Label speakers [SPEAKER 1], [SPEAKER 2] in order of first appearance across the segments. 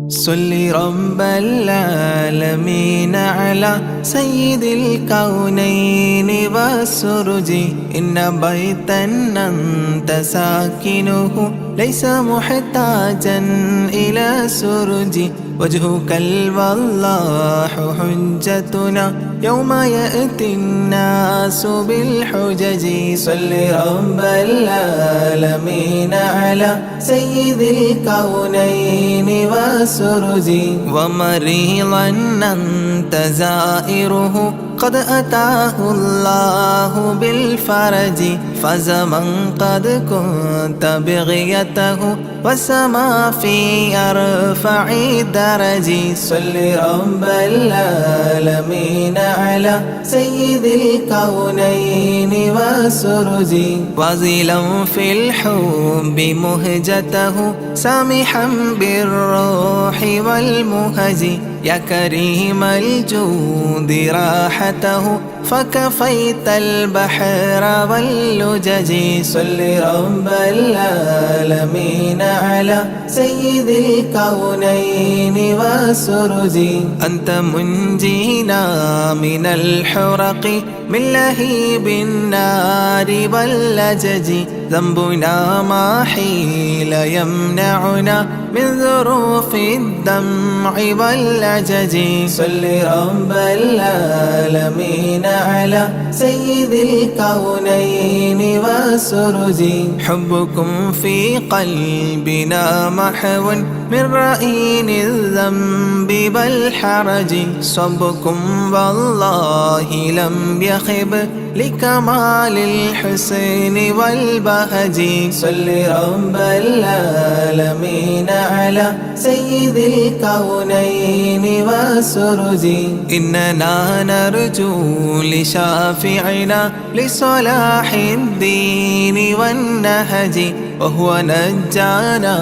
[SPEAKER 1] صل رب العالمين على سيد الكونين والسرج إن بيتا أنت ساكنه ليس محتاجا إلى سرج وجهك الوضاح حجتنا يوم يأتي الناس بالحجج صل رب العالمين على سيد الكونين والسرج ومريضا أنت زائره قد أتاه الله بالفرج فزمن قد كنت بغيته وسما في أرفع درج صل رب العالمين على سيد الكونين والسرج وازلا في الحب مهجته سامحا بالروح والمهج يا كريم الجود راحته فكفيت البحر واللجج صل رب العالمين على سيد الكونين والسرج أنت منجينا من الحرق من لهيب النار واللجج ذنبنا ما حيل يمنعنا من ظروف الدمع والعجج صل رب العالمين على سيد الكونين والسرج حبكم في قلبنا محو من رأين الذنب والحرج صبكم والله لم يخب لكمال الحسن والبهج صل رب العالمين على سيد الكونين والسرج إننا نرجو لشافعنا لصلاح الدين والنهج وهو نجانا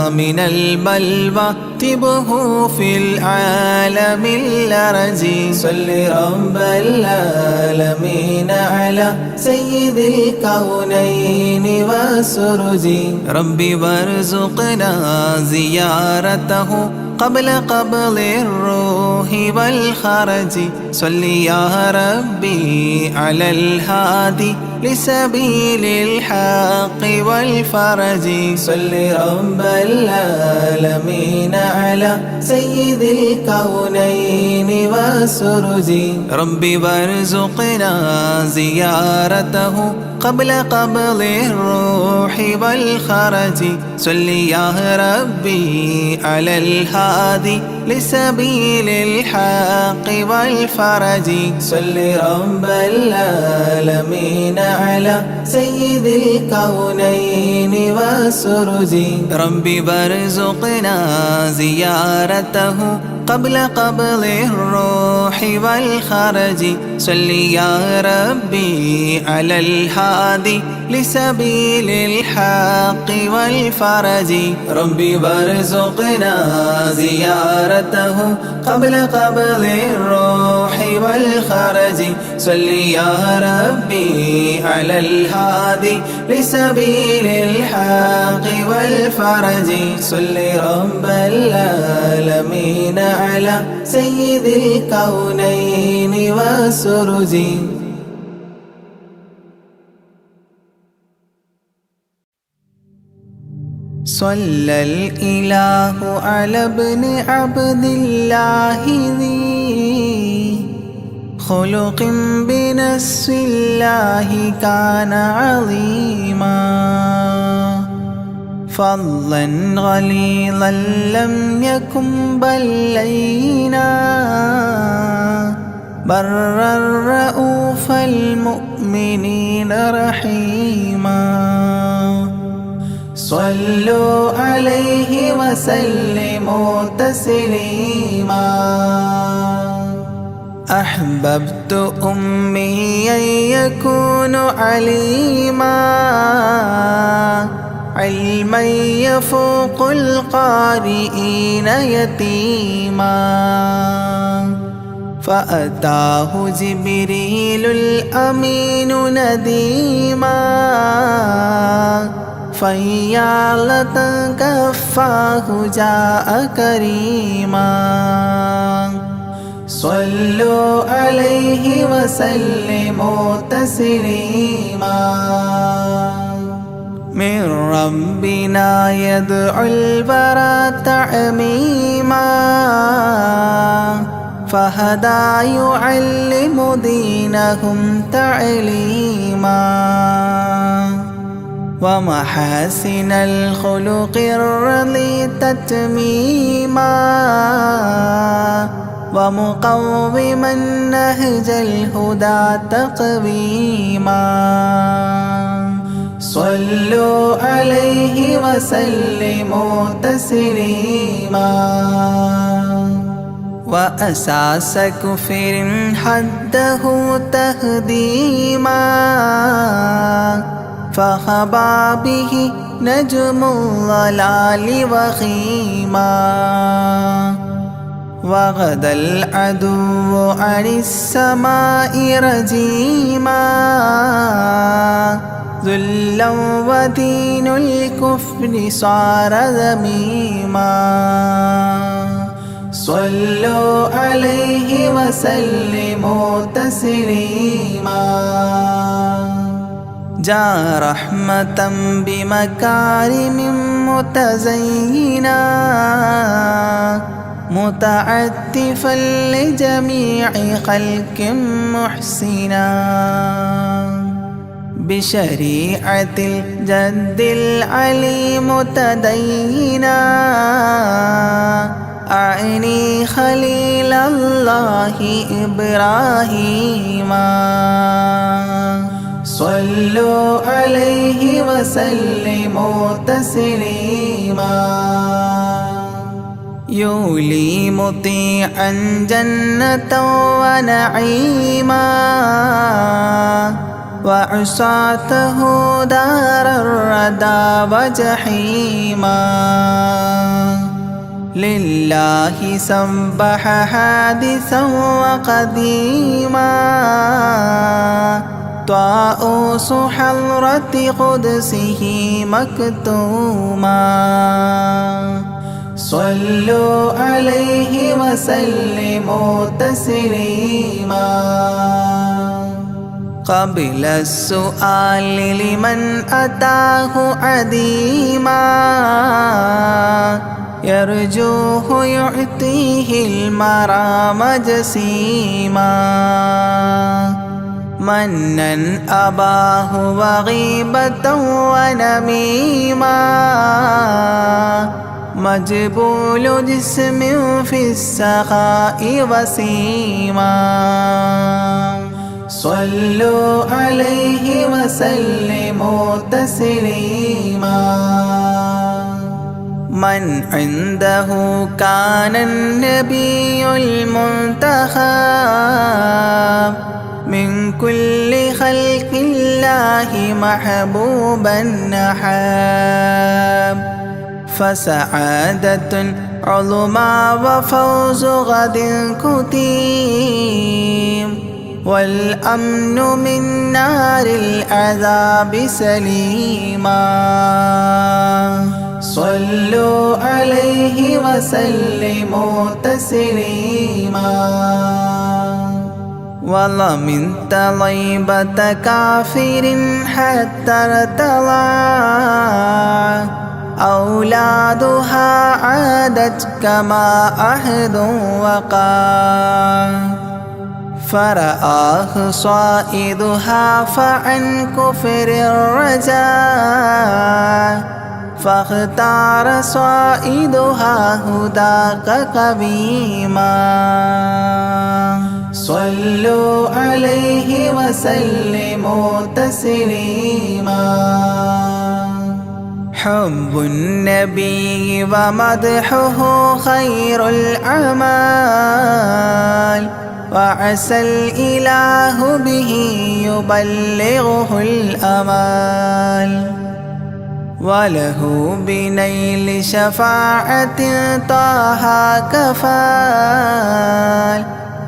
[SPEAKER 1] من البلوى طبه في العالم الأرج صل رب العالمين على سيد الكونين والسرج ربي وارزقنا زيارته قبل قبض الروح والخرج صل يا ربي على الهادي لسبيل الحق والفرج صل رب العالمين على سيد الكونين والسرج ربي وارزقنا زيارته قبل قبض الروح والخرج صل يا ربي على الهادي لسبيل الحق والفرج صل رب العالمين على سيد الكونين والسرج ربي وارزقنا زيارته قبل قبض الروح والخرج صل يا ربي على الهادي لسبيل الحق والفرج ربي وارزقنا زيارته قبل قبض الروح والخرج صل يا ربي على الهادي لسبيل الحق والفرج صل رب العالمين على سيد الكونين والسرج صلى الإله على ابن عبد الله ذي خلق بنص الله كان عظيما فضلا غليظا لم يكن بل لينا برا رؤوف المؤمنين رحيما صلوا عليه وسلموا تسليما أحببت أمي أن يكون عليما علما يفوق القارئين يتيما فأتاه جبريل الأمين نديما فيالة كفاه جاء كريما صلوا عليه وسلموا تسليما من ربنا يدعو البرى تعميما فهدى يعلم دينهم تعليما ومحاسن الخلق الرضي تتميما ومقوما نهج الهدى تقويما صلوا عليه وسلموا تسليما وأساس كفر حده تهديما فخبا به نجم الضلال وخيما وغدا العدو عن السماء رجيما ذلا ودين الكفر صار ذميما صلوا عليه وسلموا تسليما جاء رحمة بمكارم متزينا متعتفا لجميع خلق محسنا بشريعة الجد العلي متدينا أعني خليل الله إبراهيم صلوا عليه وسلموا تسليما يولي مطيعا جنة ونعيما وعصاته دار الردى وجحيما لله سبح حادثا وقديما طاؤوس حضرة قدسه مكتوما صلوا عليه وسلموا تسليما قبل السؤال لمن أتاه عديما يرجوه يعطيه المرام جسيما منا أباه وغيبة ونميما مجبول جسم في السخاء وسيما صلوا عليه وسلموا تسليما من عنده كان النبي المنتخب من كل خلق الله محبوبا نحاب فسعادة عظمى وفوز غد كتيم والأمن من نار العذاب سليما صلوا عليه وسلموا تسليما ومن طيبة كافر حتى ارتضى أولادها عادت كما عهد وقع فرآه صائدها فعن كفر الرجاء فاختار صائدها هداك قويما صلوا عليه وسلموا تسليما حب النبي ومدحه خير الأعمال وعسى الإله به يبلغه الأمال وله بنيل شفاعة طه كفال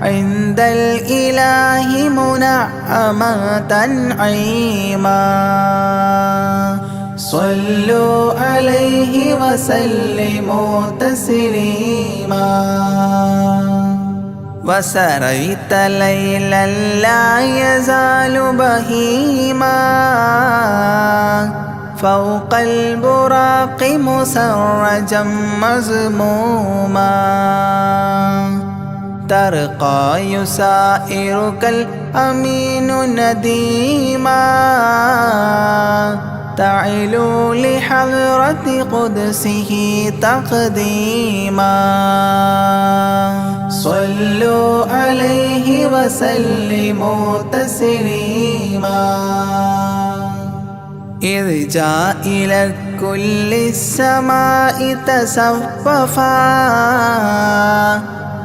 [SPEAKER 1] عند الإله منعما تنعيما صلوا عليه وسلموا تسليما وسريت ليلا لا يزال بهيما فوق البراق مسرجا مزموما ترقى يسائرك الأمين نديما تعلو لحضرة قدسه تقديما صلوا عليه وسلموا تسليما إذ جاء إلى كل السماء تصففا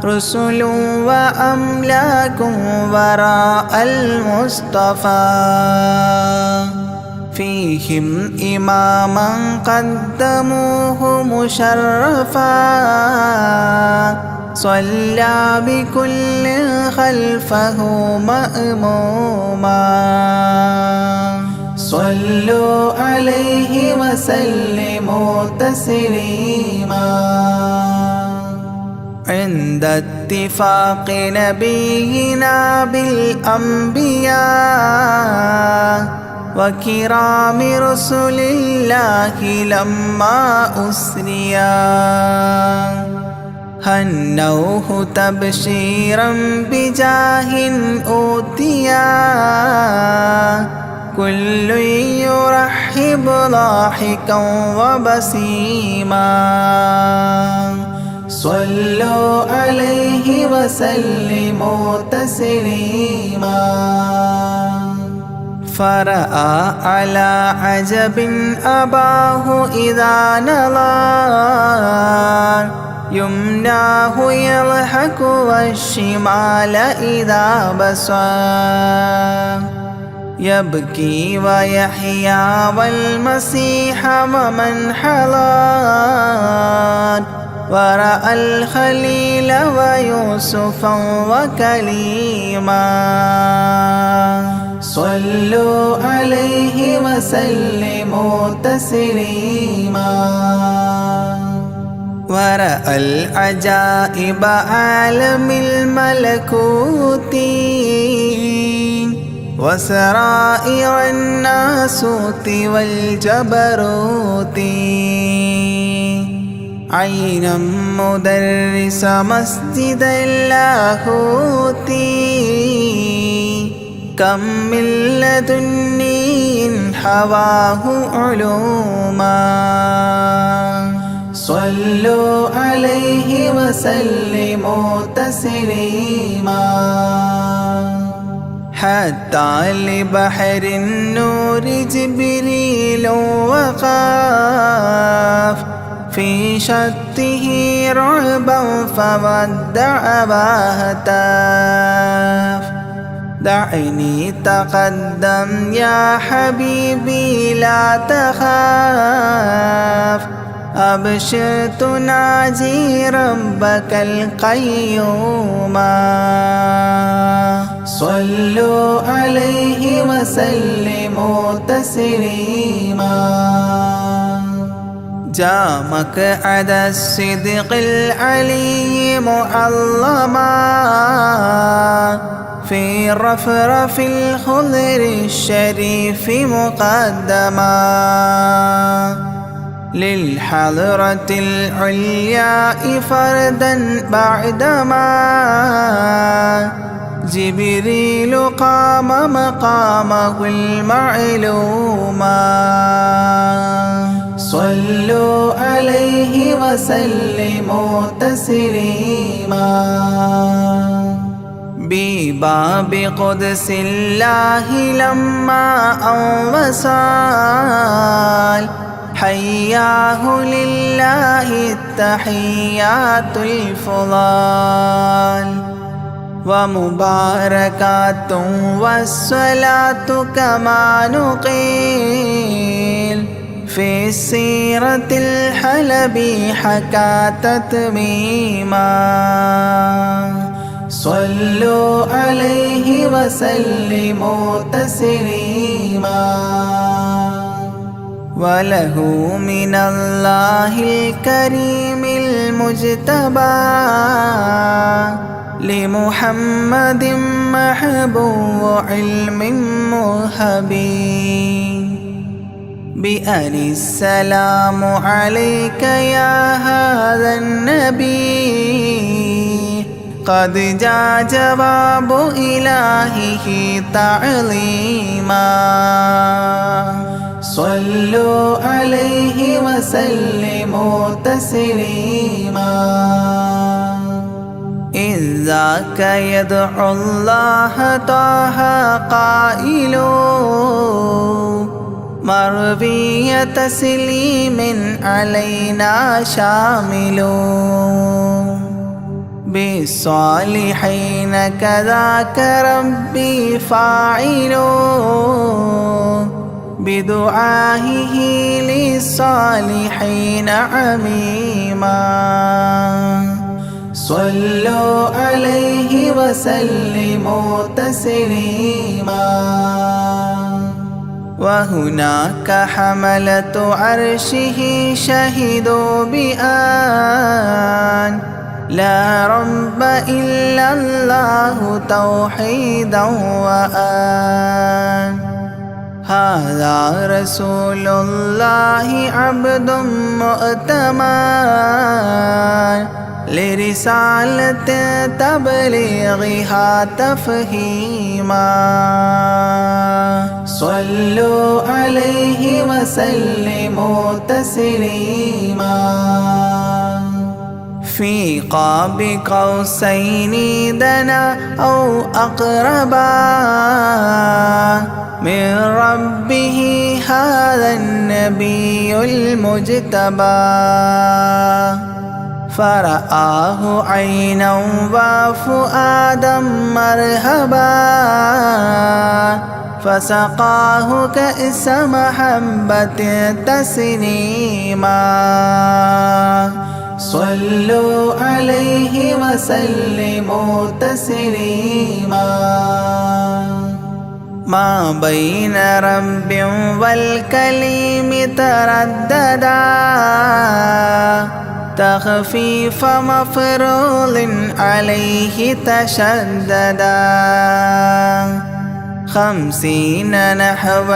[SPEAKER 1] رسل وأملاك وراء المصطفى فيهم إماما قدموه مشرفا صلى بكل خلفه مأموما صلوا عليه وسلموا تسليما عند اتفاق نبينا بالأنبياء وكرام رسل الله لما أسريا هنوه تبشيرا بجاه أوتيا كل يرحب ضاحكا وبسيما صلوا عليه وسلموا تسليما فرأى على عجب أباه إذا نظر يمناه يضحك والشمال إذا بصر يبكي ويحيى والمسيح ومن حضر ورأى الخليل ويوسفا وكليما صلوا عليه وسلموا تسليما ورأى العجائب عالم الملكوت وسرائر الناسوت والجبروت عينا مدرس مسجد اللاهوت كم من لدني حواه علوما صلوا عليه وسلموا تسليما حتى لبحر النور جبريل وقاف في شته رعبا فودع وهتاف دعني تقدم يا حبيبي لا تخاف أبشر تناجي ربك القيوم صلوا عليه وسلموا تسليما جاء مقعد الصدق العلي معظما في رفرف الخضر الشريف مقدما للحضرة العلياء فردا بعدما جبريل قام مقامه المعلوما صلوا عليه وسلموا تسليما بباب قدس الله لما أنوصال حياه لله التحيات الفضال ومباركات والصلاة كما نقيل في السيرة الحلبي حكى تتميما صلوا عليه وسلموا تسليما وله من الله الكريم المجتبى لمحمد محبوب علم مهبي بأن السلام عليك يا هذا النبي قد جاء جواب إلهه تعظيما صلوا عليه وسلموا تسليما إذ ذاك يدعو الله طه قائل مروي تسليم علينا شامل بالصالحين كذاك ربي فاعل بدعائه للصالحين عميما صلوا عليه وسلموا تسليما وهناك حملة عرشه شهدوا بأن لا رب إلا الله توحيدا وأن هذا رسول الله عبد مؤتمن لرسالة تبليغها تفهيما صلوا عليه وسلموا تسليما في قاب قوسين دنا أو أقربا من ربه هذا النبي المجتبى فرآه عينا وفؤادا مرهبا فسقاه كأس محبة تسنيما صلوا عليه وسلموا تسليما ما بين رب والكليم ترددا تخفيف مفروض عليه تشددا 50 نحو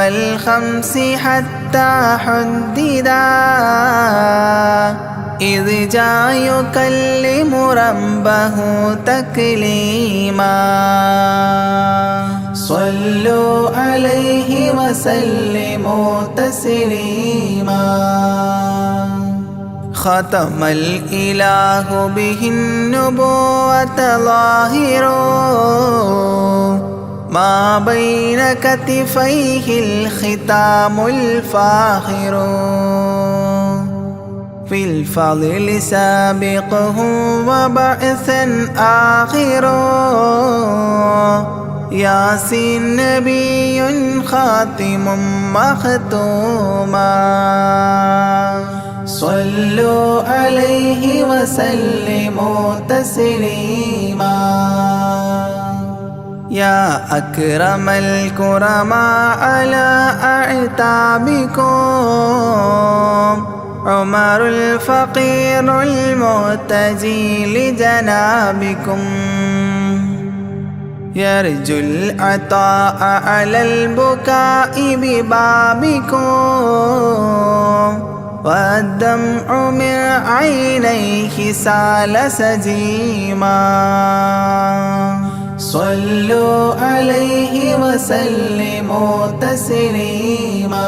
[SPEAKER 1] 5 حتى حددا إذ جاء يكلم ربه تكليما صلوا عليه وسلموا تسليما ختم الإله به النبوة ظاهر ما بين كتفيه الختام الفاخر في الفضل سابقه وبعثا آخر ياسين نبي خاتم مختوما صلوا عليه وسلموا تسليما يا أكرم الكرماء على أعتابكم عمر الفقير المعتجي لجنابكم يرجو العطاء على البكاء ببابكم والدمع من عينيه سال سجيما صلوا عليه وسلموا تسليما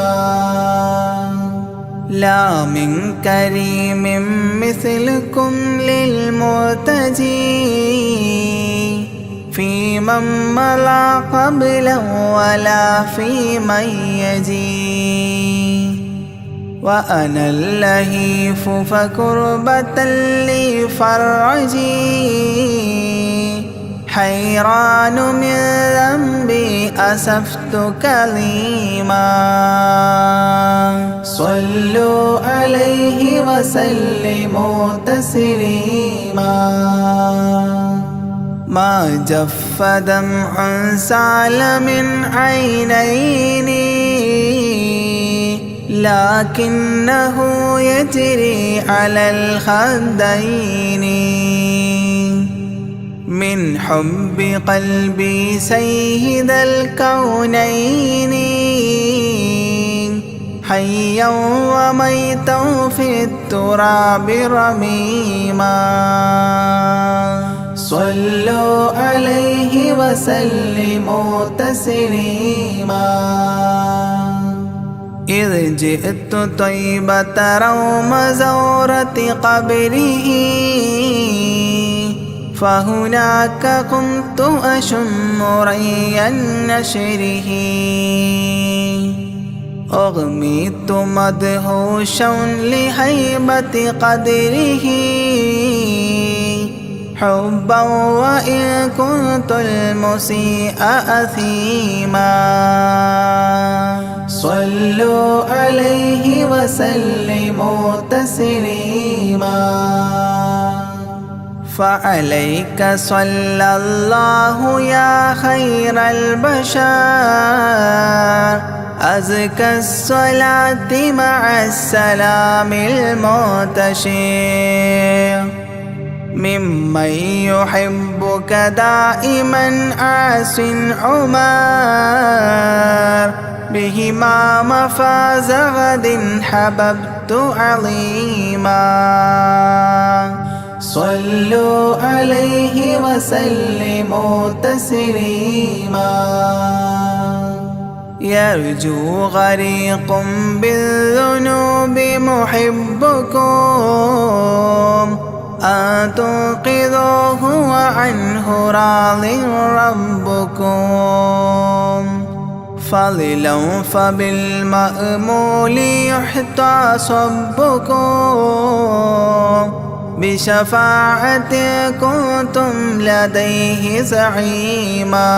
[SPEAKER 1] لا من كريم مثلكم للمرتجي في من مضى قبلا ولا في من يجي وأنا اللهيف فكربة لي فرجي حيران من ذنبي أسفت كليما صلوا عليه وسلموا تسليما ما جف دمع سال من عينيني لكنه يجري على الخدين من حب قلبي سيد الكونين حيا وميتا في التراب رميما صلوا عليه وسلموا تسليما إذ جئت طيبة روم زورة قبره فهناك قمت أشم ري نشره أغميت مدهوشا لهيبة قدره حبا وإن كنت المسيء أثيما صلوا عليه وسلموا تسليما فعليك صلى الله يا خير البشر أزكى الصلاة مع السلام المنتشر ممن يحبك دائما عاص عمر بهما مفاز غد حببت عظيما صلوا عليه وسلموا تسليما يرجو غريق بالذنوب محبكم أن تنقذوه وعنه راض ربكم فضلا فبالمأمول يحتى صبكم بشفاعة كنتم لديه زعيما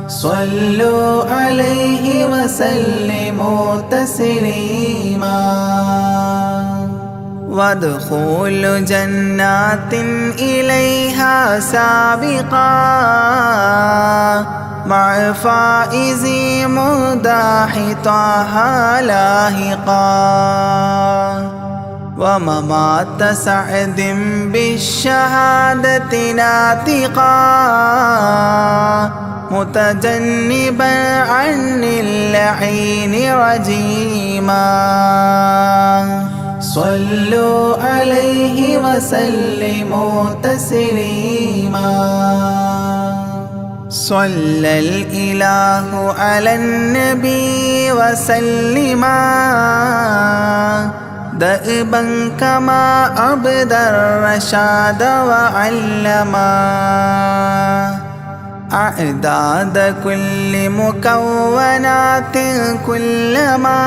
[SPEAKER 1] صلوا عليه وسلموا تسليما وادخلوا جنات إليها سابقا مع فائز مداح طه لاهقا وممات سعد بالشهادة ناطقا متجنبا عن اللعين رجيما صلوا عليه وسلموا تسليما صلى الإله على النبي وسلما دأبا كما أبدى الرشاد وعلما أعداد كل مكونات كلما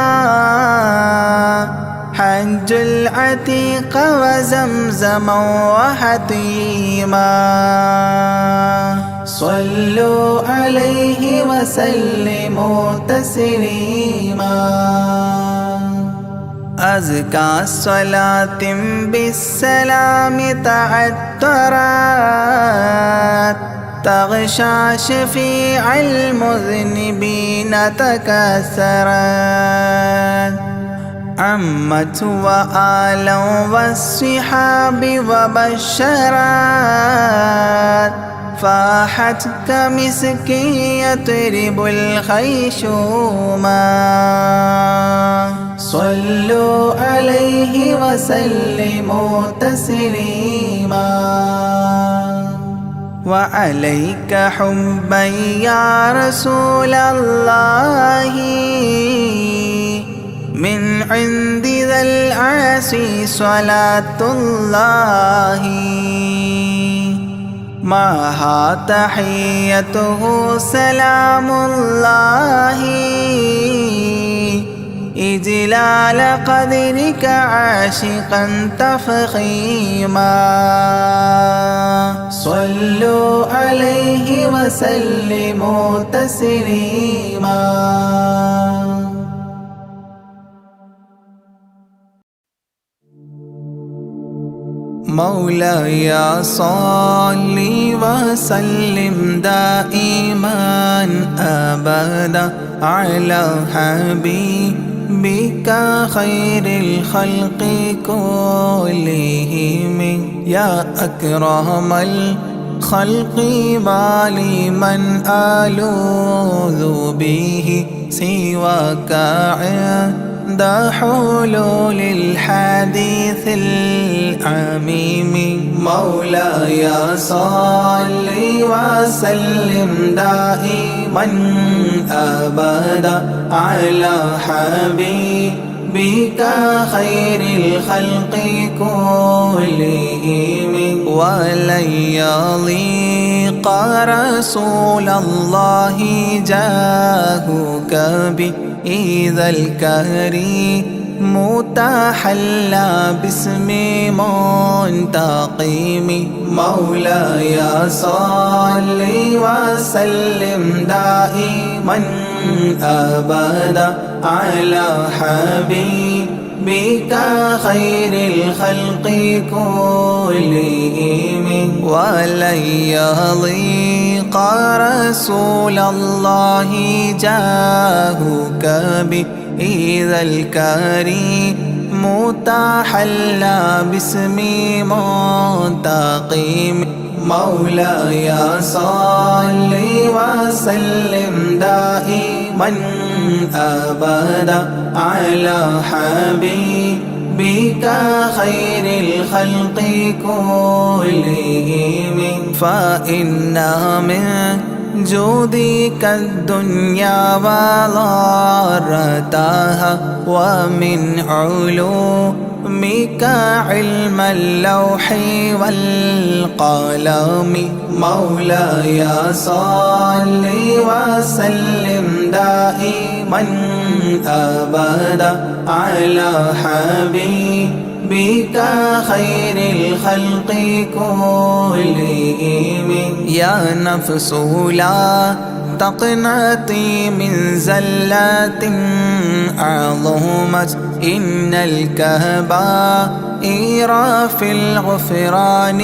[SPEAKER 1] حج العتيق وزمزما وحتيما صلوا عليه وسلموا تسليما أزكى الصلاة بالسلام تعترت تغشى شفيع المذنبين تكسرت عمت وآلا والصحاب وبشرت فاحت كمسك يطرب الخيشوما صلوا عليه وسلموا تسليما وعليك حبا يا رسول الله من عند ذا العاصي صلاة الله معها تحيته سلام الله إجلال قدرك عاشقا تفخيما صلوا عليه وسلموا تسليما مولاي صل وسلم دائما أبدا على حبيبك خير الخلق كلهم يا أكرم الخلق مالي من ألوذ به سواك عند حلول الحديث العميم مولاي صل وسلم دائما أبدا على حبيبك خير الخلق كلهم ولن يضيق رسول الله جاهك بإذا الكريم تحلى باسم منتقم مولاي صل وسلم دائما أبدا على حبيبك خير الخلق كلهم ولن يضيق رسول الله جاهك بإذا الكريم تحلى باسم منتقم مولاي صل وسلم دائما أبدا على حبيبك خير الخلق كلهم فإن من جودك الدنيا وضارتها ومن علومك علم اللوح والقلم مولاي صل وسلم دائما أبدا على حبيبك خير الخلق كلهم يا نفس لا تقنطي من زلة عظمت إن الكبائر في الغفران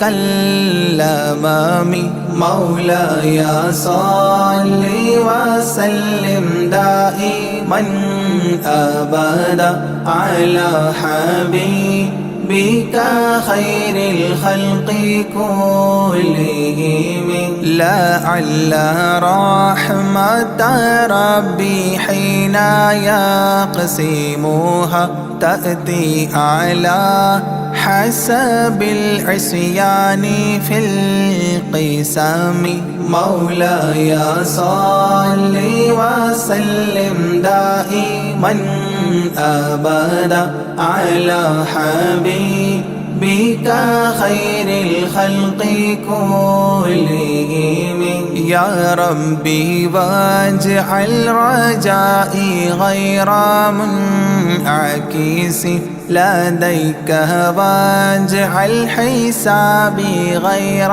[SPEAKER 1] كالأمام مولاي صل وسلم دائما أبدا على حبيبك خير الخلق كلهم لعل رحمة ربي حين يقسمها تأتي على حسب العصيان في القسم مولاي صل وسلم دائما أبدا على حبيبك خير الخلق كلهم يا ربي واجعل رجائي غير منعكس لديك واجعل حسابي غير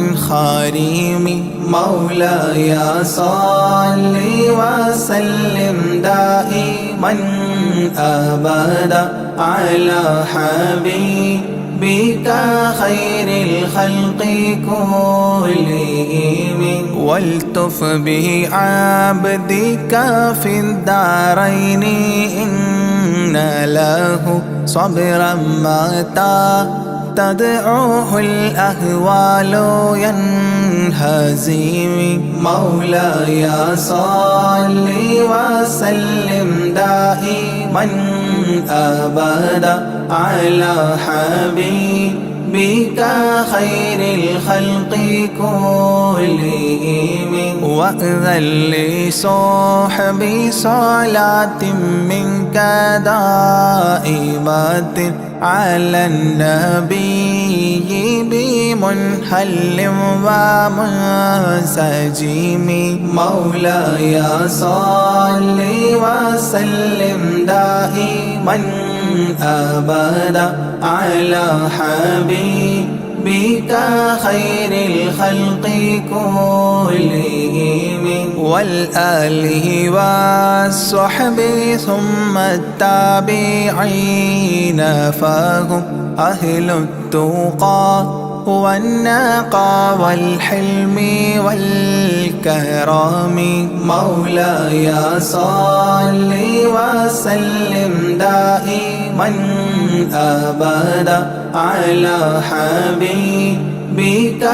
[SPEAKER 1] منخرم مولاي صل وسلم دائما أبدا على حبيبك خير الخلق كلهم والتف بعبدك في الدارين إن له صبرا متى تدعوه الأهوال ينهزم مولاي صل وسلم دائما أبدا على حبيبك خير الخلق كلهم وأذن لصحبي صلاة منك دائمة على النبي بمنحل ومنسجم مولاي صل وسلم دائما أبدا على حبيبك خير الخلق كلهم والآل والصحب ثم التابعين فهم أهل التقى والنقى والحلم والكرم. مولاي صل وسلم دائما أبدا على حبيبك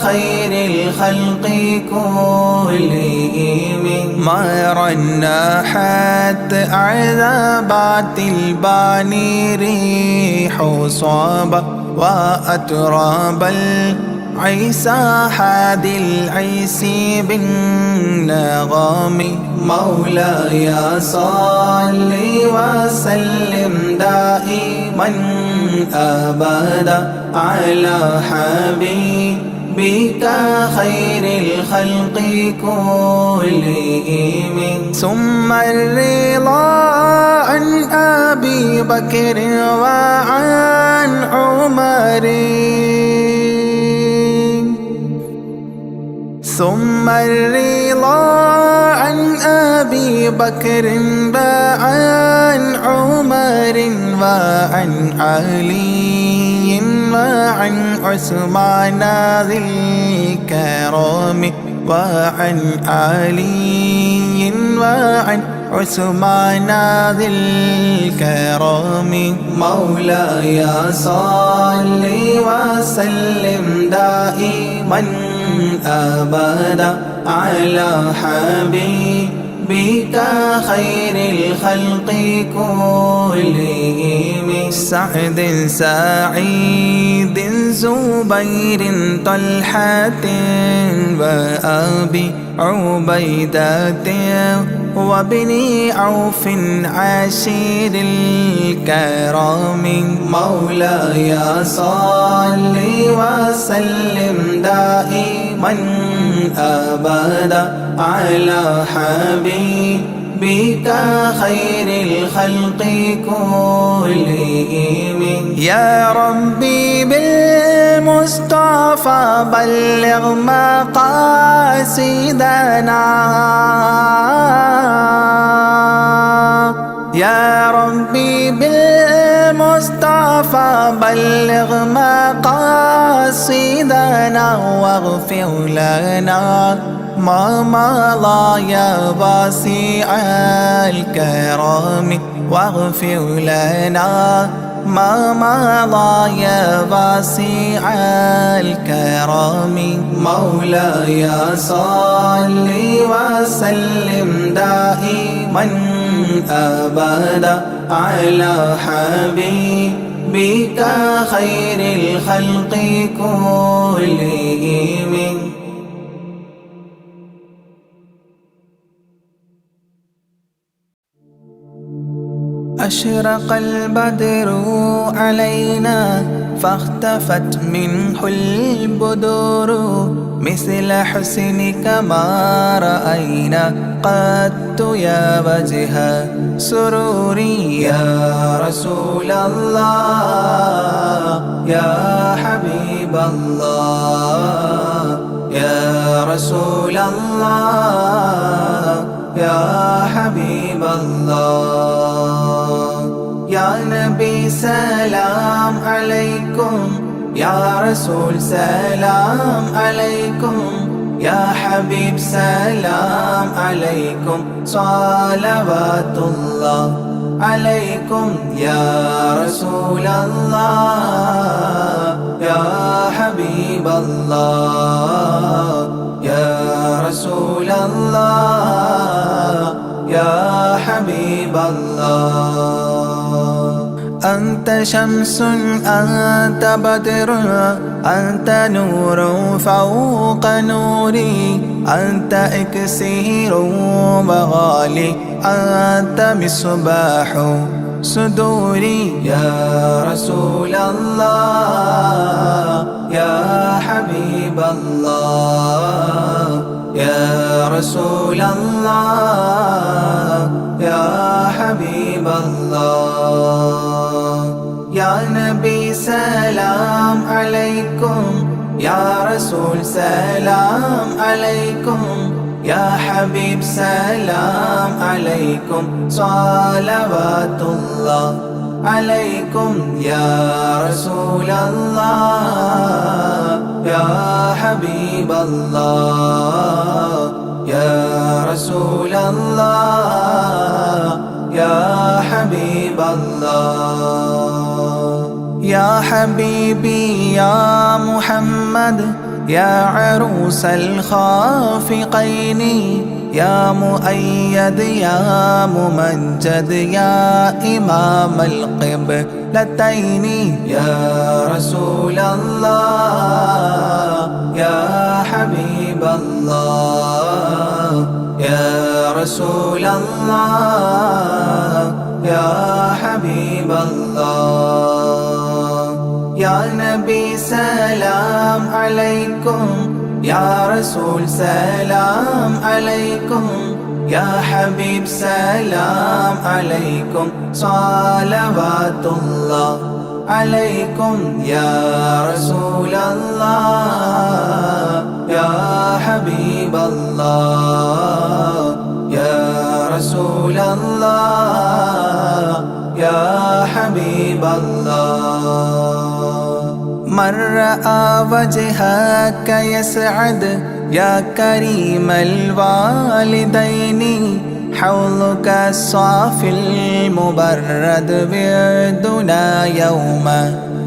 [SPEAKER 1] خير الخلق كلهم. ما رنحت عذابات الباني ريح صابا وأتراب العيسى حاد العيس بالنغم. مولاي صل وسلم دائما أبدا على حبيبك خير الخلق كلهم. ثم الرضا عن أبي بكر وعن عمر، ثم الرضا عن أبي بكر وعن عمر وعن علي وعن عثمان ذي الكرم وعن علي وعن عثمان ذي الكرم. مولاي صل وسلم دائما أبدا على حبيبك خير الخلق كلهم. سعد سعيد زبير طلحة وأبي عبيدة وابن عوف عشير الكرام. مولاي صل وسلم دائما أبدا على حبيبك خير الخلق كلهم. يا ربي بالمصطفى بلغ مقاصدنا، يا ربي بالمصطفى بلغ مقاصدنا واغفر لنا ما مضى يا واسع الكرم، واغفر لنا ما مضى يا واسع الكرم. مولاي صل وسلم دائما أبدا على حبيبك خير الخلق كلهم. أشرق البدر علينا فاختفت منه البدور، مثل حسنك ما رأينا قط يا وجه سروري. يا رسول الله يا حبيب الله يا رسول الله يا حبيب الله. يا نبي سلام عليكم، يا رسول سلام عليكم، يا حبيب سلام عليكم، صلوات الله عليكم. يا رسول الله يا حبيب الله يا رسول الله يا حبيب الله. أنت شمس أنت بدر أنت نور فوق نوري، أنت إكسير وغالي أنت مصباح صدوري. يا رسول الله يا حبيب الله يا رسول الله يا حبيب الله. يا نبي سلام عليكم، يا رسول سلام عليكم، يا حبيب سلام عليكم صلوات الله عليكم يا رسول الله يا حبيب الله يا رسول الله يا حبيب الله يا حبيبي يا محمد يا عروس الخافقين يا مؤيد يا ممجد يا إمام القبلتين يا رسول الله يا حبيب الله يا رسول الله يا حبيب الله يا نبي سلام عليكم يا رسول سلام عليكم يا حبيب سلام عليكم صلوات الله عليكم يا رسول الله يا حبيب الله يا رسول الله يا حبيب الله من رأى وجهك يسعد يا كريم الوالدين حوضك الصافي المبرد وردنا يوم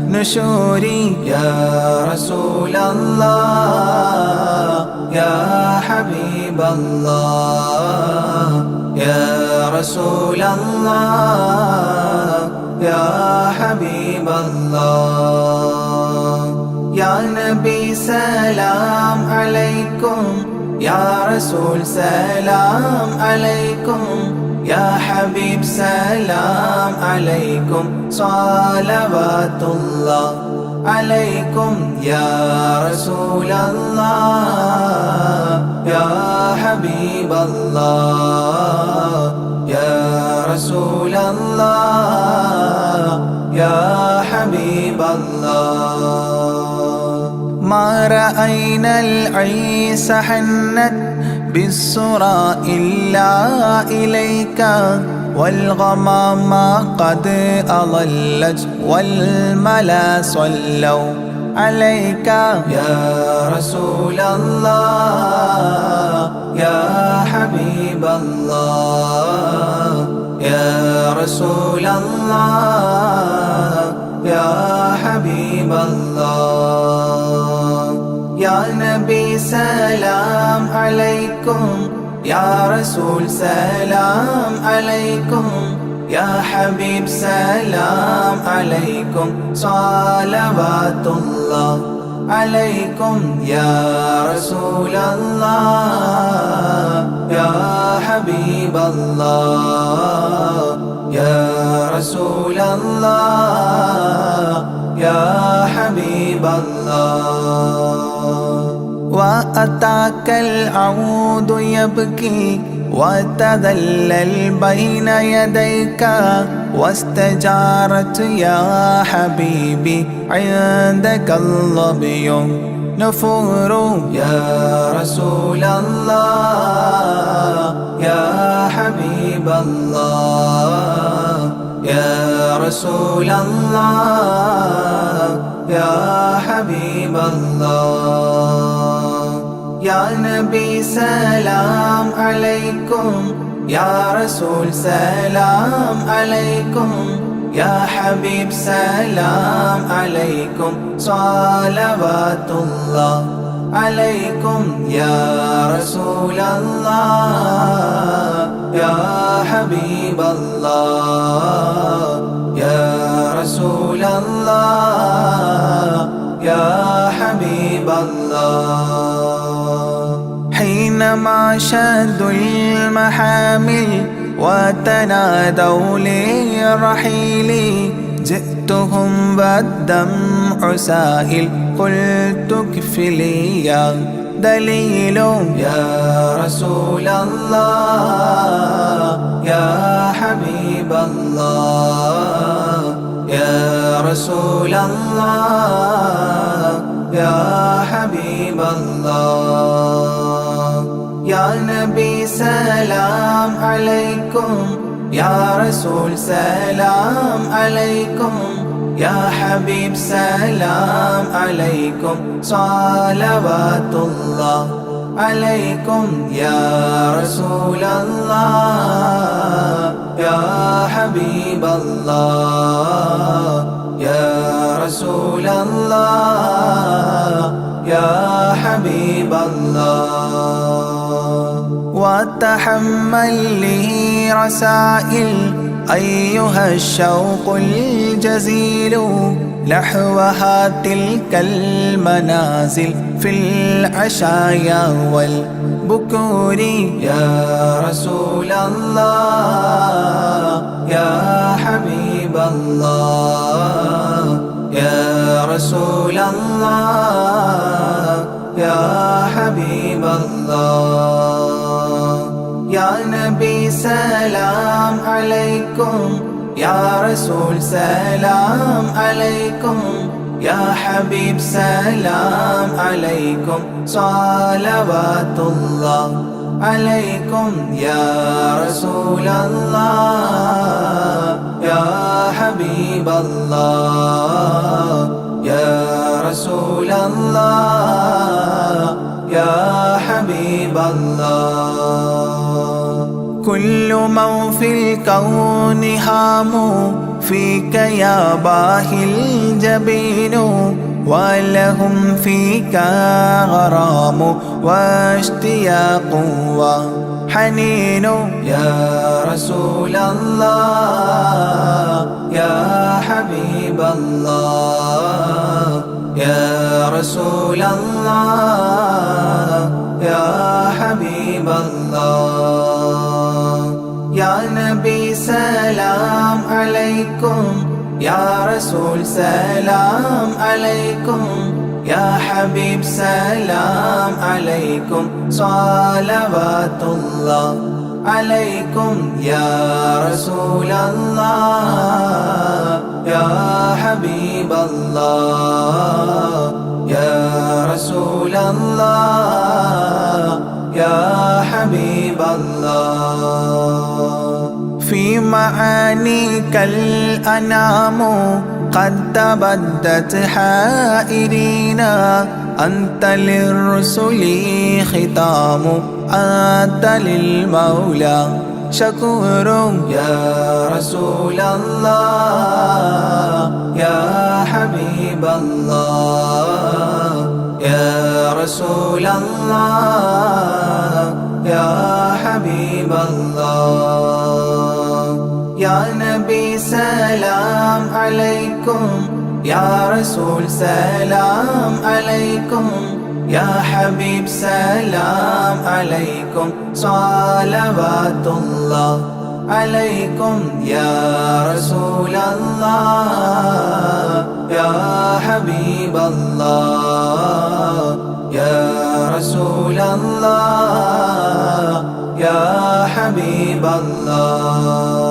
[SPEAKER 1] نشوري يا رسول الله يا حبيب الله يا رسول الله يا حبيب الله يا نبي سلام عليكم يا رسول سلام عليكم يا حبيب سلام عليكم صلوات الله عليكم يا رسول الله يا حبيب الله يا رسول الله يا حبيب الله ما رأينا العيس حنت بالسرى إلا إليك والغمام قد أضلت والملا صلوا عليك يا رسول الله يا حبيب الله يا رسول الله يا حبيب الله يا نبي سلام عليكم يا رسول سلام عليكم يا حبيب سلام عليكم صلوات الله عليكم يا رسول الله يا حبيب الله يا رسول الله يا حبيب الله وأتاك العود يبكي وتذلل بين يديك واستجارت يا حبيبي عندك الظبي نفور يا رسول الله يا حبيب الله يا رسول الله يا حبيب الله يا نبي سلام عليكم يا رسول سلام عليكم يا حبيب سلام عليكم صلوات الله عليكم يا رسول الله يا حبيب الله يا رسول الله يا حبيب الله حينما شدوا المحامل وتنادوا للرحيل جئتهم والدمع سائل قلت كفلي يا دليل يا رسول الله يا حبيب الله يا رسول الله يا حبيب الله يا നബി സലാം അലൈക്കും യാ റസൂൽ സലാം അലൈക്കും യാ ഹബീബ് സലാം അലൈക്കും സ്വലവാത്തുല്ലാഹ് അലൈക്കും യാ റസൂലല്ലാഹ് യാ ഹബീബല്ലാഹ് യാ റസൂലല്ലാഹ് യാ ഹബീബല്ലാഹ് وتحمل لي رسائل أيها الشوق الجزيل نحوها تلك المنازل في العشايا والبكور يا رسول الله يا حبيب الله يا رسول الله يا حبيب الله يا نبي سلام عليكم يا رسول سلام عليكم يا حبيب سلام عليكم صلوات الله عليكم يا رسول الله يا حبيب الله يا رسول الله يا حبيب الله كل من في الكون هام فيك يا باهي الجبين ولهم فيك غرام واشتياق وحنين يا رسول الله يا حبيب الله يا رسول الله يا حبيب الله يا نبي سلام عليكم يا رسول سلام عليكم يا حبيب سلام عليكم صلوات الله عليكم يا رسول الله يا حبيب الله يا رسول الله يا حبيب الله في معانيك الأنام قد تبدت حائرين أنت للرسل ختام أنت للمولى شكور يا رسول الله يا حبيب الله يا رسول الله يا حبيب الله يا نبي سلام عليكم يا رسول سلام عليكم يا حبيب سلام عليكم صلوات الله عليكم يا رسول الله يا حبيب الله يا رسول الله يا حبيب الله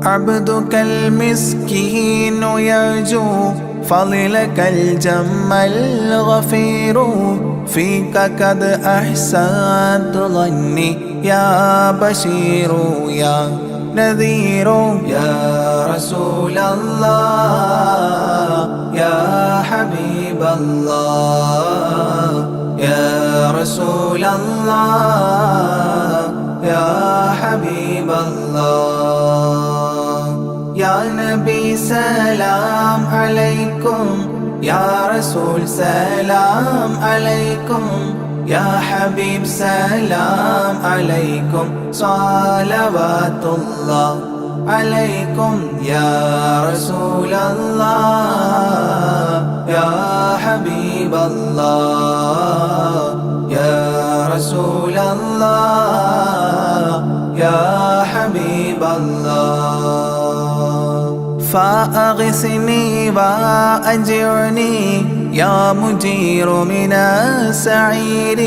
[SPEAKER 1] عبدك المسكين يرجو فضلك الجم الغفير فيك قد أحسنت ظني يا بشير يا نذير يا رسول الله يا حبيب الله يا رسول الله يا حبيب الله يا نبي سلام عليكم يا رسول سلام عليكم يا حبيب سلام عليكم صلوات الله عليكم يا رسول الله يا حبيب الله يا رسول الله يا حبيب الله فأغثني وأجرني يا مجير من السعير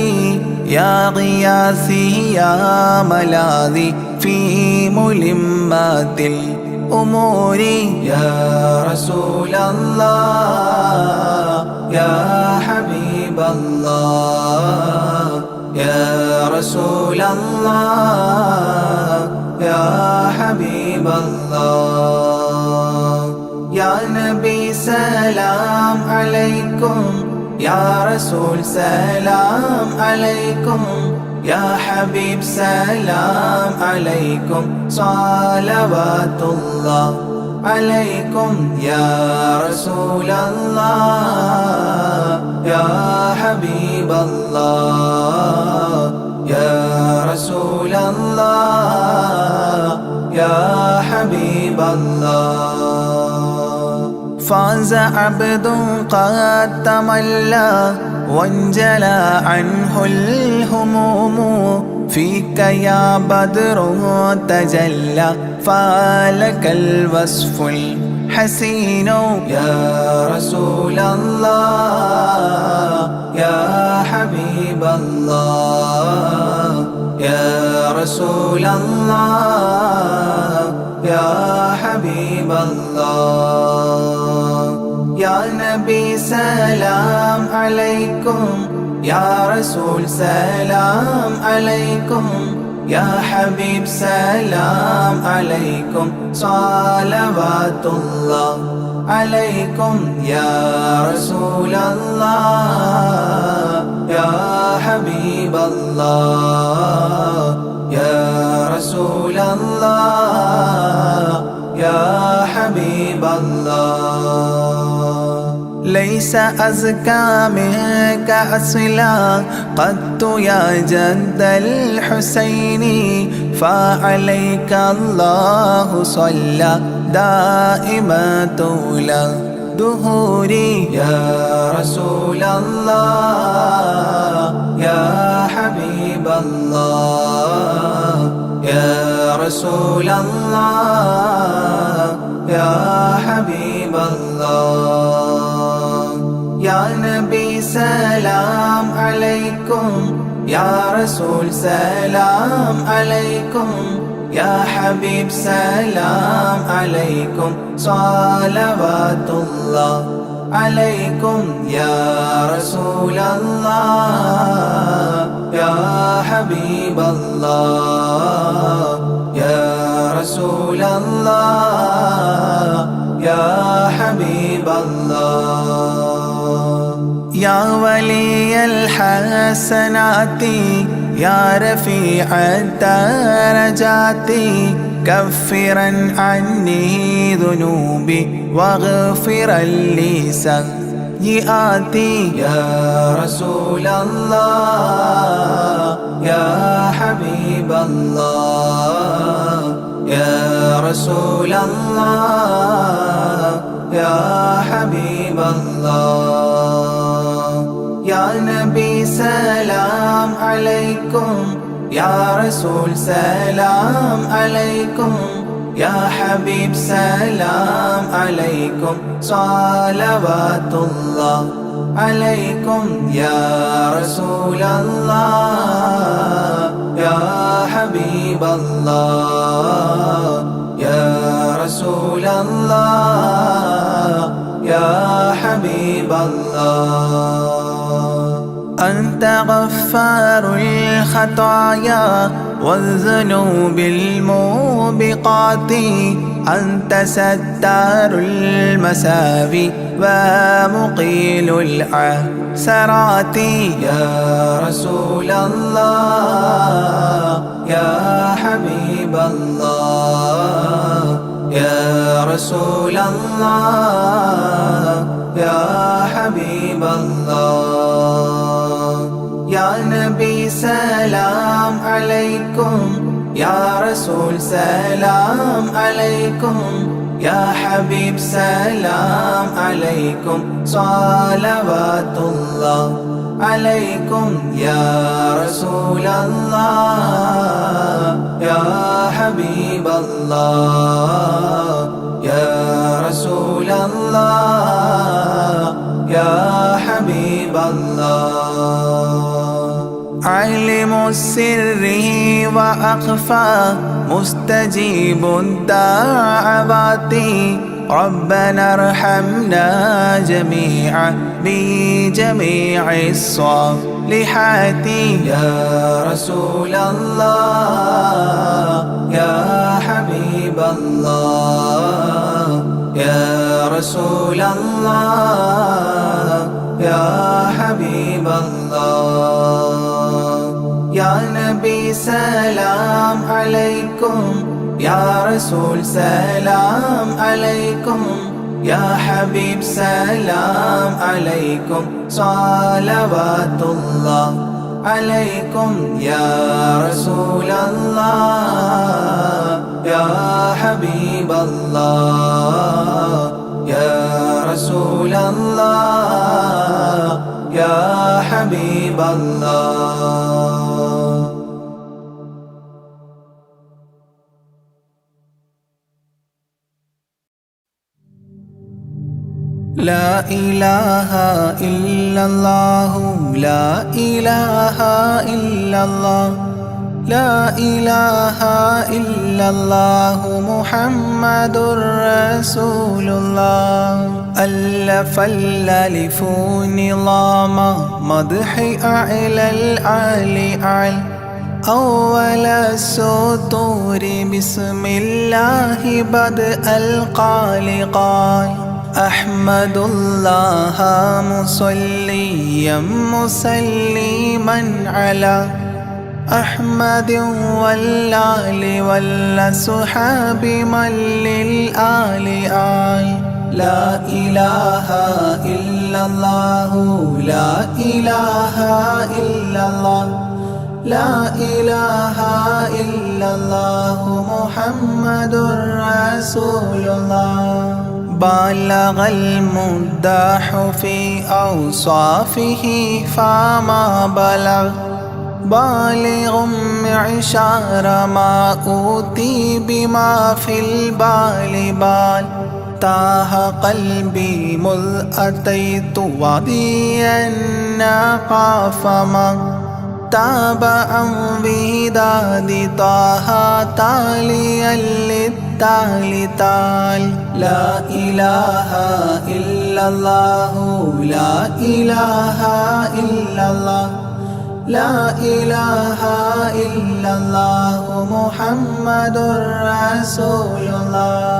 [SPEAKER 1] يا غياثي يا ملاذي في ملمات الأمور يا رسول الله يا حبيب الله يا رسول الله يا حبيب الله يا نبي سلام عليكم يا رسول سلام عليكم يا حبيب سلام عليكم صلوات الله عليكم يا رسول الله يا حبيب الله يا رسول الله يا حبيب الله فاز عبد قد تملى وانجلى عنه الهموم فيك يا بدر تجلى فلك الوصف الحسين يا رسول الله يا حبيب الله يا رسول الله يا حبيب الله يا نبي سلام عليكم يا رسول سلام عليكم يا حبيب سلام عليكم صلوات الله عليكم يا رسول الله يا حبيب الله يا رسول الله يا حبيب الله ليس أزكى منك أصلا قدت يا جد الحسين فعليك الله صلى دائما طول دهوري يا رسول الله يا حبيب الله يا رسول الله يا حبيب الله يا نبي سلام عليكم يا رسول سلام عليكم يا حبيب سلام عليكم صلوات الله عليكم يا رسول الله يا حبيب الله يا رسول الله يا حبيب الله يا ولي الحسنات يا رفيع الدرجات كفرا عني ذنوبي واغفرا لي سيئاتي يا رسول الله يا حبيب الله يا رسول الله يا حبيب الله يا نبي سلام عليكم يا رسول سلام عليكم يا حبيب سلام عليكم صلوات الله عليكم يا رسول الله يا حبيب الله يا رسول الله يا حبيب الله أنت غفار الخطايا والذنوب الموبقات أنت ستار المساوي ومقيل العثرات يا رسول الله يا حبيب الله يا رسول الله يا حبيب الله يا نبي سلام عليكم يا رسول سلام عليكم يا حبيب سلام عليكم صلوات الله عليكم يا رسول الله يا حبيب الله يا رسول الله يا حبيب الله عالم السر وأخفى مستجيب الدعوات ربنا ارحمنا جميعا بجميع الصالحات يا رسول الله يا حبيب الله يا رسول الله يا حبيب الله يا نبي سلام عليكم يا رسول سلام عليكم يا حبيب سلام عليكم صلوات الله عليكم يا رسول الله يا حبيب الله يا رسول الله يا حبيب الله. لا إله إلا الله لا إله إلا الله لا إله إلا الله محمد رسول الله ألف الألف نظام مدح أعلى الأعلى أول السطور بسم الله بدء القال أحمد الله مصليا مسلما على أحمد والآل والصحاب من للآل آل. لا إله إلا الله لا إله إلا الله لا إله إلا الله محمد رسول الله. بلغ المداح في أوصافه فما بلغ بالغ معشار ما أوتي بما في البال بال. تاه قلبي مذ أتيت واديا قاف ما تابعا بهداد طه تاليا للتالي تال. لا إله إلا الله لا إله إلا الله لا إله إلا الله محمد رسول الله.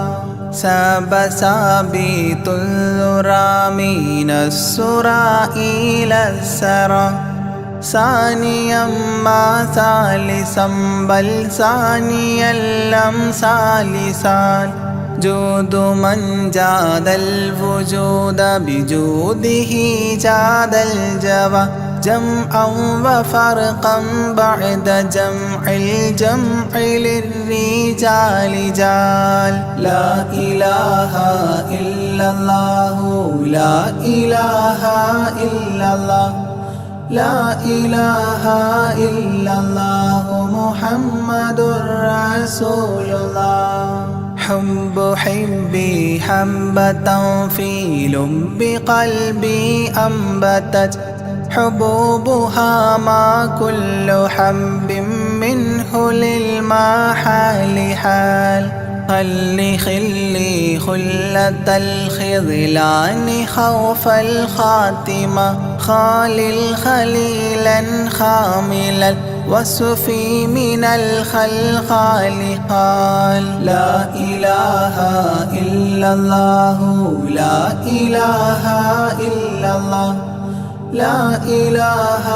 [SPEAKER 1] ساب سابيت الذرى من السرى إلى السرى ثانيا ما ثالثا بل ثانيا لم ثالثان. جود من جاد الوجود بجوده جاد الجوى جمعا وفرقا بعد جمع الجمع للرجال جال. لا إله إلا الله لا إله إلا الله لا إله إلا الله محمد رسول الله. حب حبي حبة في لب قلبي أنبتت حبوبها ما كل حب منه للمحال حال. خلي خلي خلة الخذلان خوف الخاتمة خالل خليلا خاملا وصفي من الخلقال قال. لا إله إلا الله لا إله إلا الله لا إله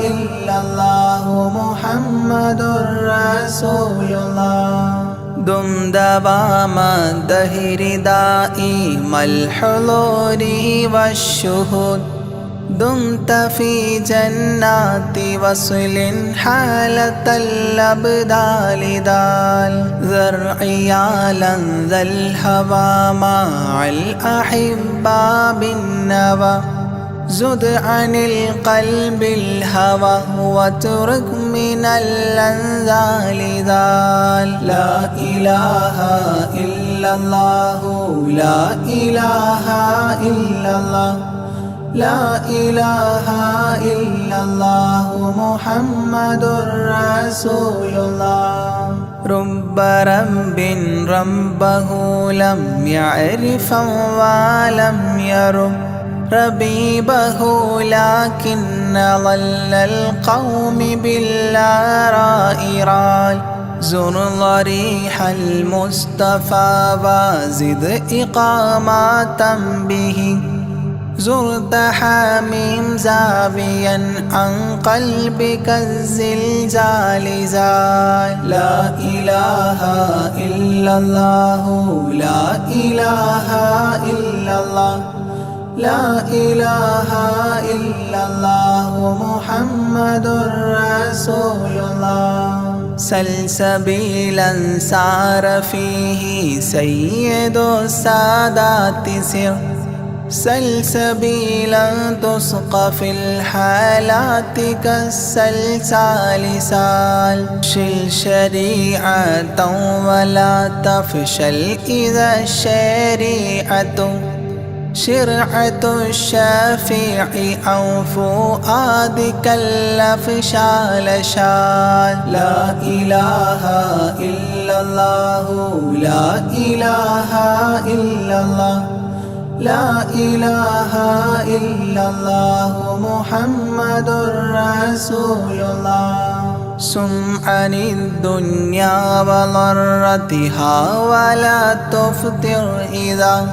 [SPEAKER 1] إلا الله محمد رسول الله. دم دوام الدهر دائم الحضور والشهود دمت في جنات وصل حالة الأبدال دال. ذرعيالا ذا الهوى مع الأحبة بالنوى زد عن القلب الهوى واترك من الأنذال ذال. لا إله إلا الله لا إله إلا الله لا إله إلا الله محمد رسول الله. رب رب ربه لم يعرف ولم يرب ربيبه لكن ظل القوم بالآراء رال زر ضريح المصطفى وزد إقامة به زرت حميم زاويا عن قلبك الزلزال زال لا إله إلا الله لا إله إلا الله لا إله إلا الله محمد رسول الله سلسبيلا سار فيه سيد السادات سر سلسبيلا تسقى في الحالات كالسلسال سال شل شريعة ولا تفشل إذا الشريعة شرعة الشافع أو فؤادك الأفشال شال لا إله إلا الله لا إله إلا الله لا إله إلا الله محمد رسول الله سم عن الدنيا وضرتها ولا تفطر إذا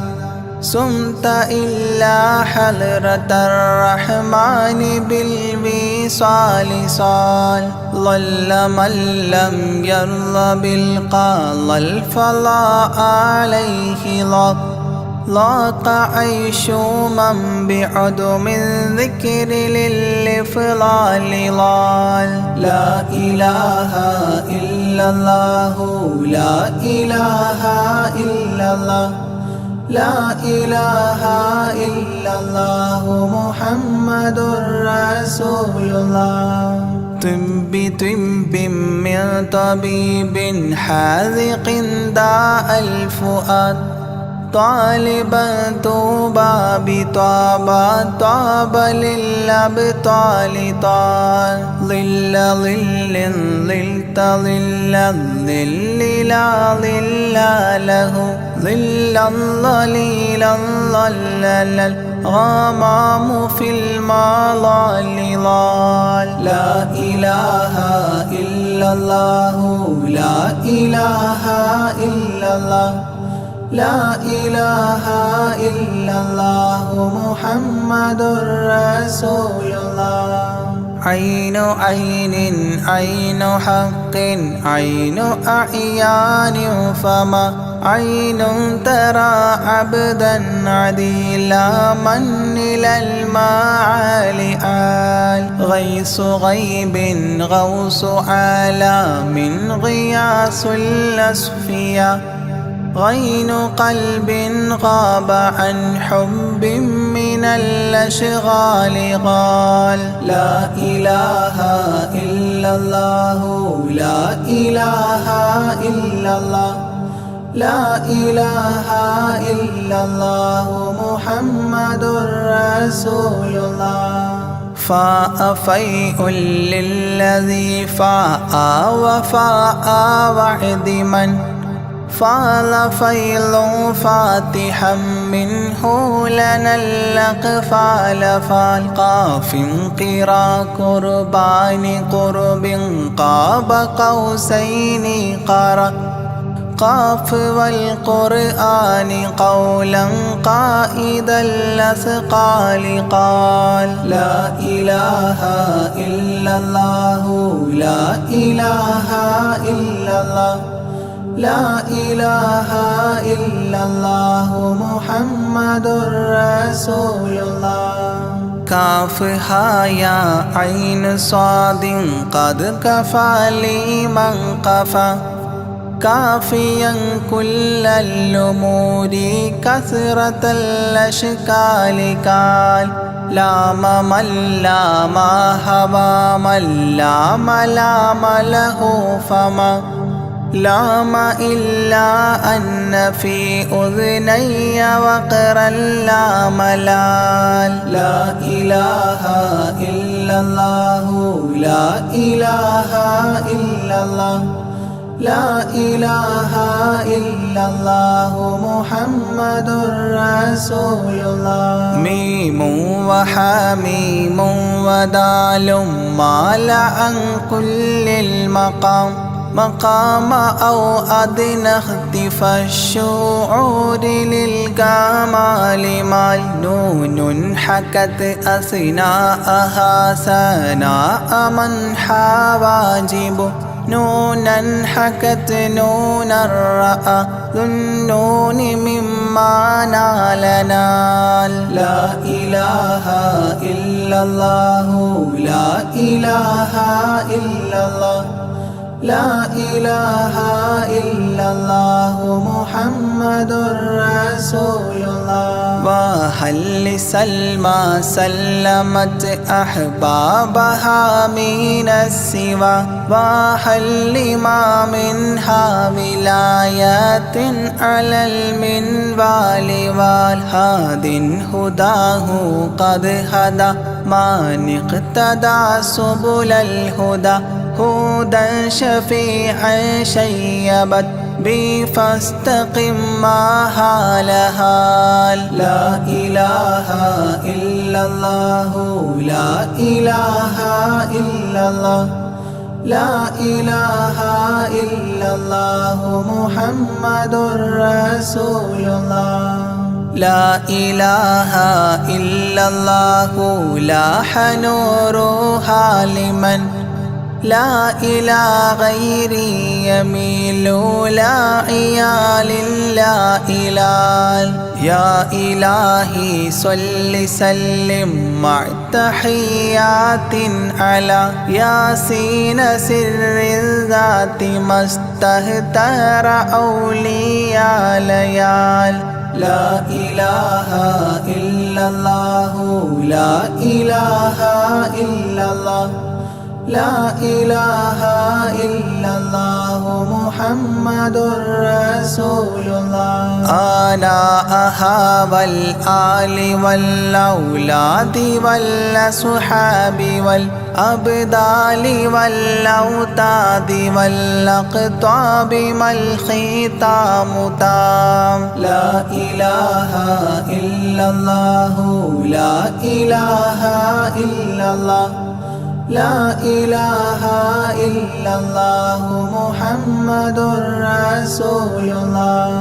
[SPEAKER 1] سمت إلا حضرة الرحمن بالوصال صال ظل من لم يرض بالقضاء الفضاء عليه ضاق عيش من بعدم الذكر للإفضال ضال لا إله إلا الله لا إله إلا الله لا إله إلا الله محمد رسول الله طب من طبيب حاذق داء الفؤاد طالبا طوبى بطابى طاب للأبطال طال ظل ظل ظلت ظل الظل لا ظل له ظلا ظليلا ظلل الغمام في المظال ضال لا إله إلا الله لا إله إلا الله لا إله إلا الله محمد رسول الله عين عين عين حق عين أعيان فما عين ترى عبدا عديلا من إلى المعالي آل غيث غيب غوث عالم غياث الأصفياء غين قلب غاب عن حب من الأشغال قال لا إله إلا الله لا إله إلا الله لا إله إلا الله محمد رسول الله فاء فيء للذي فاء وفاء وعد من فاض فيض فاتحا منه لنا الأقفال فالقاف قرا قربان قرب قاب قوسين قرأ قاف والقرآن قولا قائد الأثقال قال لا إله إلا الله لا إله إلا الله لا إله إلا الله محمد رسول الله كافها يا عين صاد قد كفى لي من قفى كافيا كل الأمور كثرة الأشكال قال لام من لام هوى من لام لام له فما لام إلا أن في أذني وقرا لا ملال لا إله إلا الله لا إله إلا الله لا إله إلا الله محمد رسول الله. ميم وحميم ودال مال عن كل المقام مقام أو أدنى اختفى الشعور للكمال مال. نون حكت أثناءها سناء من حواجبه نونا حكت نونا رأى ذو النون مما نال نال. لا إله إلا الله لا إله إلا الله لا إله إلا الله محمد رسول الله. وهل لسلمى سلمت أحبابها من السوى وهل لما منها ولايات على المنوال والهاد هداه قد هدى من اقتدى سبل الهدى هدى شفيعا شيبت بي فاستقم ما هالهال. لا إله إلا الله لا إله إلا الله لا إله إلا الله محمد رسول الله. لا إله إلا الله لاح نورها لمن لا إلى غيري يميل لا عيال لا إلال. يا إلهي صل سلم مع تحيات على ياسين سر الذات ما استهتر أولياء ليال. لا إله إلا الله لا إله إلا الله لا إله إلا الله محمد رسول الله. آناءها والآل والأولاد والأصحاب والأبدال والأوتاد والأقطاب ما الختام تام. لا إله إلا الله لا إله إلا الله لا إله إلا الله محمد رسول الله.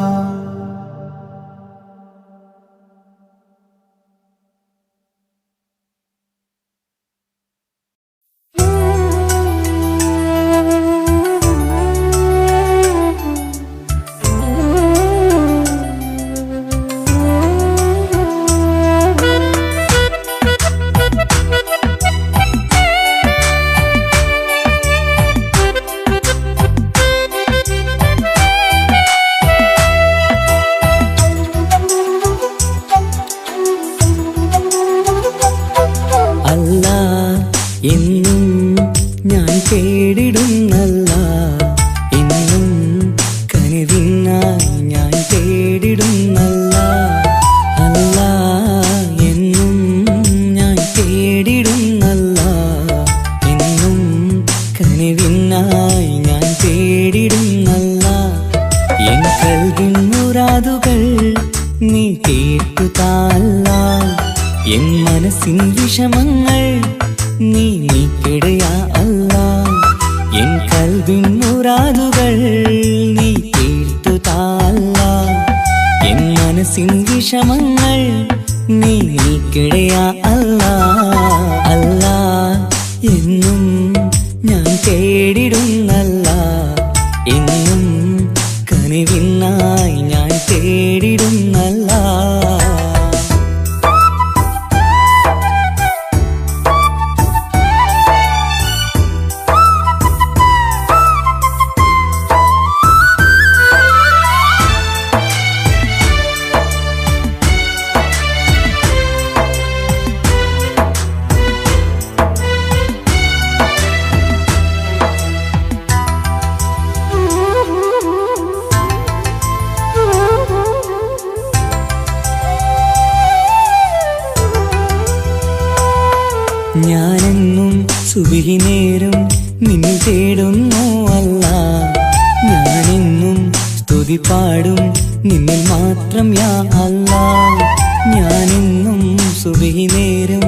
[SPEAKER 2] എന്നും ഞാൻ തേടിടുന്നല്ല എന്നും കനിവിനായി ഞാൻ തേടിടുന്നല്ല അല്ല എന്നും ഞാൻ തേടിടുന്നല്ല എന്നും കനിവിനായി ഞാൻ തേടിടുന്നല്ല എൻ കൽവിൻ മുറാദുകൾ നീ തീർത്തു താല്ല എൻ മനസ്സിൻ വിഷമങ്ങൾ നീ നീക്കിടയാ അല്ലാ എൻ കൽവിൻ മുറാദുകൾ നീ തീർത്തു താല്ല എൻ മനസ്സിൻ വിഷമങ്ങൾ നീ നീക്കിടയാ അല്ലാ അല്ലാ എന്നും ഞാൻ തേടിടുന്നല്ല എന്നും കനിവിനായി ഞാൻ തേടിടുന്നല്ല. ഞാനെന്നും സുബഹി നേരം നിന്നെ തേടുന്നു അല്ലാ സ്തുതി പാടും നിന്നിൽ മാത്രം യാ അല്ലാഹ്. ഞാനെന്നും സുബഹി നേരം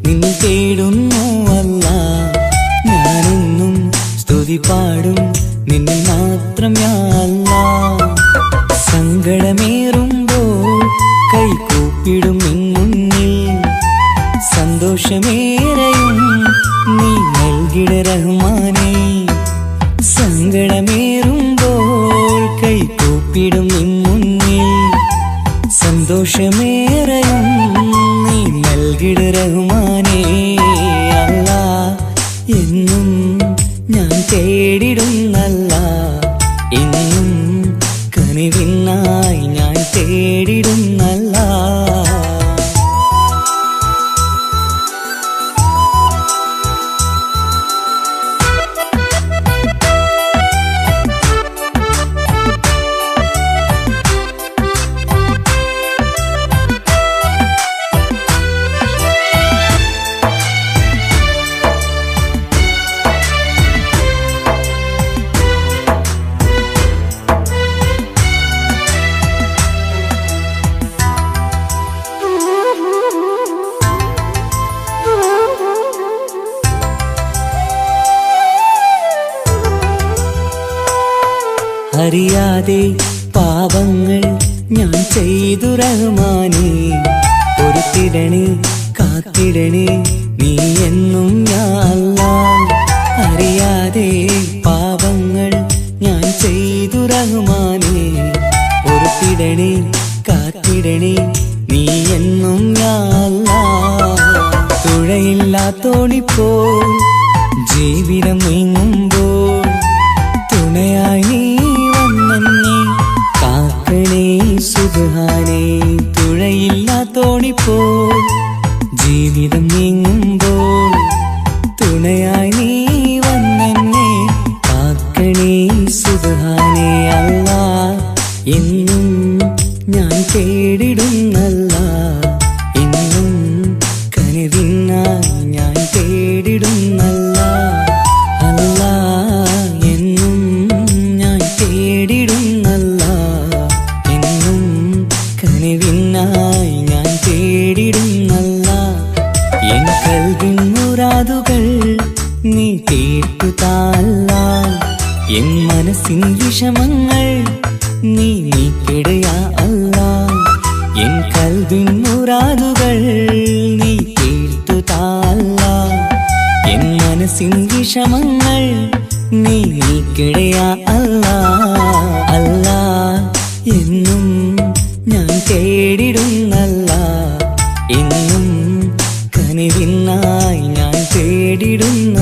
[SPEAKER 2] നിന്നെ തേടുന്നു അല്ലാഹ്. ഞാനെന്നും സ്തുതി പാടും നിന്നിൽ മാത്രം യാ അല്ലാഹ്. സങ്കടമേറുമ്പോൾ കൈകൂപ്പിടും നിൻ മുന്നിൽ, സന്തോഷമേറെയും നീ നൽകിട റഹ്മാനേ. സങ്കടമേറുമ്പോൾ കൈകൂപ്പിടും നിൻ മുന്നിൽ, സന്തോഷമേറെയും നീ നൽകിട റഹ്മാനേ. അല്ലാഹ് എന്നും ഞാൻ തേടിടുന്നല്ലാഹ്, എന്നും കനിവിനായി ഞാൻ തേടിടുന്നല്ലാഹ്. അറിയാതെ പാപങ്ങൾ ഞാൻ ചെയ്തു റഹ്മാനേ. പൊറുത്തിടണേ കാത്തിടണേ നീ എന്നും യാ അല്ലാഹ്. അറിയാതെ പാപങ്ങൾ ഞാൻ ചെയ്തു റഹ്മാനേ. പൊറുത്തിടണേ കാത്തിടണേ നീ എന്നും യാ അല്ലാഹ്. തുഴയില്ലാത്തോണിപ്പോൾ ജീവിതം നീങ്ങുമ്പോൾ, തുണയായി നീ കാക്കണേ സുബ്ഹാനേ. തുഴയില്ലാത്തോണിപ്പോൾ ജീവിതം നീങ്ങുമ്പോൾ, തുണയായി നീ വന്നെന്നെ കാക്കണേ സുബ്ഹാനേ. അല്ലാഹ് എന്നും ഞാൻ തേടിടുന്നല്ലാഹ്, എന്നും കനിവിനായി ഞാൻ തേടിടുന്നല്ലാഹ്. അല്ലാഹ് എന്നും ഞാൻ തേടിടുന്നല്ലാഹ്, എന്നും കനിവിനായി ഞാൻ തേടിടുന്നല്ലാഹ്. എൻ ഖൽബിൻ മുറാദുകൾ നീ തീർത്തു താ അല്ലാഹ്. എൻ മനസ്സിൻ വിഷമങ്ങൾ നീ നീക്കിട യാ അല്ലാഹ്. എൻ ഖൽബിൻ മുറാദുകൾ നീ തീർത്തു താ അല്ലാഹ്. എൻ മനസ്സിൻ വിഷമങ്ങൾ നീ നീക്കിട യാ അല്ലാഹ്. അല്ലാഹ് എന്നും ഞാൻ തേടിടുന്നല്ലാഹ്, എന്നും കനിവിനായി ഞാൻ തേടിടുന്ന